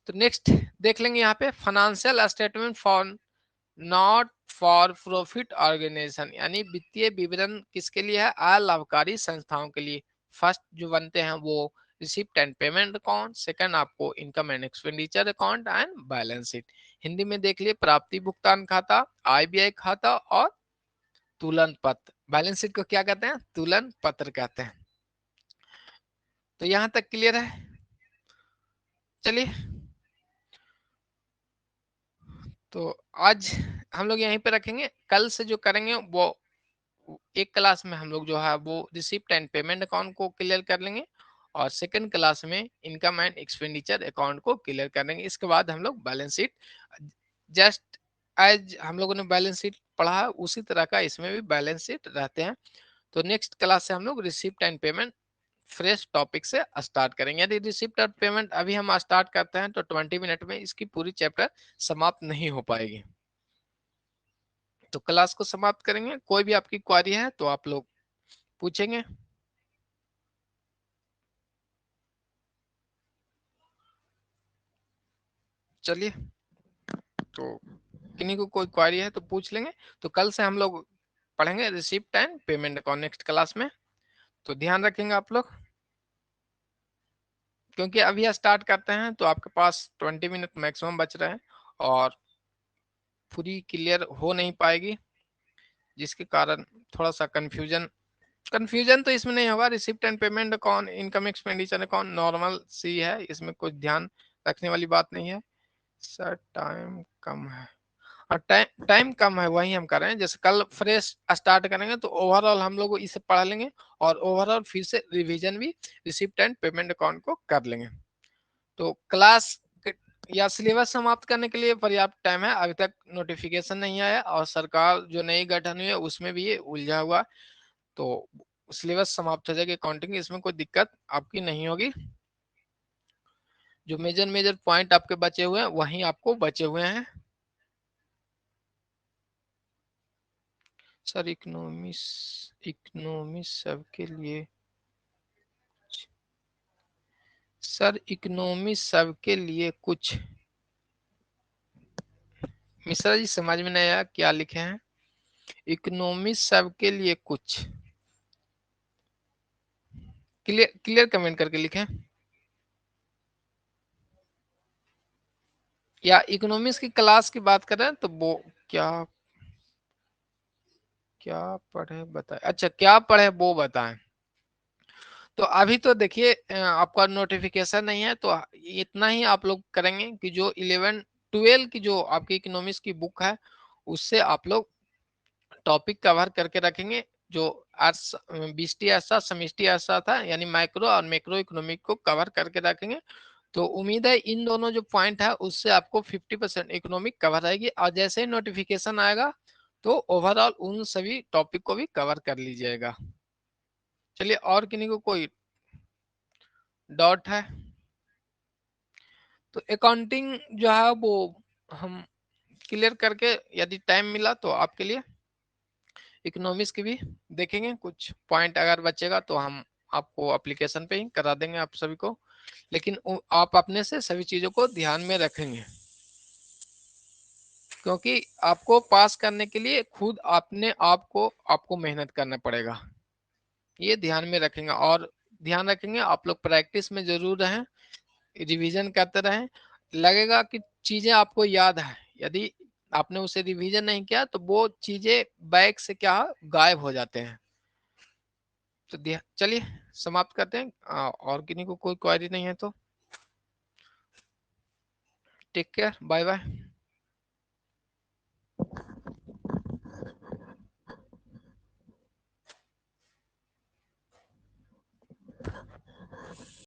तो नेक्स्ट देख लेंगे यहाँ पे financial statement for not for profit organisation, यानी वित्तीय विवरण किसके लिए है, अलाभकारी संस्थाओं के लिए। फर्स्ट जो बनते हैं वो receipt and payment account, second आपको income and expenditure account and balance sheet. Hindi में देख लिए प्राप्ति भुगतान खाता, आय व्यय खाता और तुलन पत्र। बैलेंस शीट को क्या कहते हैं, तुलन पत्र कहते हैं। तो यहां तक क्लियर है। चलिए, तो आज हम लोग यहीं पे रखेंगे, कल से जो करेंगे वो एक क्लास में हम लोग जो है वो रिसिप्ट एंड पेमेंट अकाउंट को क्लियर कर लेंगे और सेकंड क्लास में इनकम एंड एक्सपेंडिचर अकाउंट को क्लियर कर लेंगे। इसके बाद हम लोग बैलेंस शीट, जस्ट एज हम लोगों ने बैलेंस शीट पढ़ा है उसी तरह का इसमें भी बैलेंस शीट रहते हैं। तो नेक्स्ट क्लास से हम लोग receipt and payment fresh topic से स्टार्ट करेंगे। यदि रिसिप्ट और पेमेंट अभी हम स्टार्ट करते हैं तो 20 मिनट में इसकी पूरी चैप्टर समाप्त नहीं हो पाएगी। तो क्लास को समाप्त करेंगे, कोई भी आपकी क्वेरी है तो आप लोग पूछेंगे। चलिए, तो किन्हीं को कोई क्वेरी है तो पूछ लेंगे। तो कल से हम लोग पढ़ेंगे receipt and payment account next class में। तो ध्यान रखेंगे आप लोग, क्योंकि अभी स्टार्ट करते हैं तो आपके पास 20 मिनट मैक्सिमम बच रहे हैं और पूरी क्लियर हो नहीं पाएगी, जिसके कारण थोड़ा सा कंफ्यूजन तो इसमें नहीं होगा। Receipt and payment account, income expenditure account normal सी है, इसमें कुछ ध्यान रखने वाली बात नहीं है। सर टाइम कम है और टाइम कम है, वही हम कर रहे हैं। जैसे कल फ्रेश स्टार्ट करेंगे तो ओवरऑल हम लोग इसे पढ़ लेंगे और ओवरऑल फिर से रिवीजन भी रिसिप्ट एंड पेमेंट अकाउंट को कर लेंगे। तो क्लास या सिलेबस समाप्त करने के लिए पर्याप्त टाइम है। अभी तक नोटिफिकेशन नहीं आया और सरकार जो नई गठन हुई है उसमें भी ये उलझा हुआ, तो सिलेबस समाप्त हो जाएगी अकाउंटिंग, इसमें कोई दिक्कत आपकी नहीं होगी। जो मेजर मेजर पॉइंट आपके बचे हुए हैं वही आपको बचे हुए हैं। सर इकोनॉमिक्स सबके लिए, सर इकोनॉमिक्स सबके लिए कुछ, मिश्रा जी समझ में नहीं आया क्या लिखे हैं। इकोनॉमिक्स सबके लिए कुछ, क्लियर क्लियर कमेंट करके लिखें। या इकोनॉमिक्स की क्लास की बात कर रहे हैं तो वो क्या क्या पढ़े बताए, अच्छा क्या पढ़े वो बताएं। तो अभी तो देखिए आपका नोटिफिकेशन नहीं है तो इतना ही आप लोग करेंगे कि जो 11 12 की जो आपकी इकोनॉमिक्स की बुक है उससे आप लोग टॉपिक कवर करके रखेंगे। जो बिस्टी ऐसा समिष्टि ऐसा था, यानी माइक्रो और मैक्रो इकोनॉमिक को कवर करके रखेंगे। तो उम्मीद है इन दोनों जो पॉइंट है उससे आपको 50% इकोनॉमिक कवर आएगी और जैसे ही नोटिफिकेशन आएगा तो ओवरऑल उन सभी टॉपिक को भी कवर कर लीजिएगा। चलिए, और किन्हीं को कोई डाउट है तो अकाउंटिंग जो है वो हम क्लियर करके, यदि टाइम मिला तो आपके लिए इकोनॉमिक्स की भी देखेंगे। कुछ पॉइंट अगर बचेगा तो हम आपको एप्लीकेशन पे ही करा देंगे आप सभी को, लेकिन आप अपने से सभी चीजों को ध्यान में रखेंगे, क्योंकि आपको पास करने के लिए खुद अपने आप को आपको मेहनत करना पड़ेगा। ये ध्यान में रखेंगे और ध्यान रखेंगे आप लोग प्रैक्टिस में जरूर रहें, रिवीजन करते रहें। लगेगा कि चीजें आपको याद है, यदि आपने उसे रिवीजन नहीं किया तो वो चीजें बैग से क्या गायब हो जाते हैं। तो चलिए समाप्त करते हैं। और किन्हीं को कोई क्वेरी नहीं है तो टेक केयर, बाय बाय।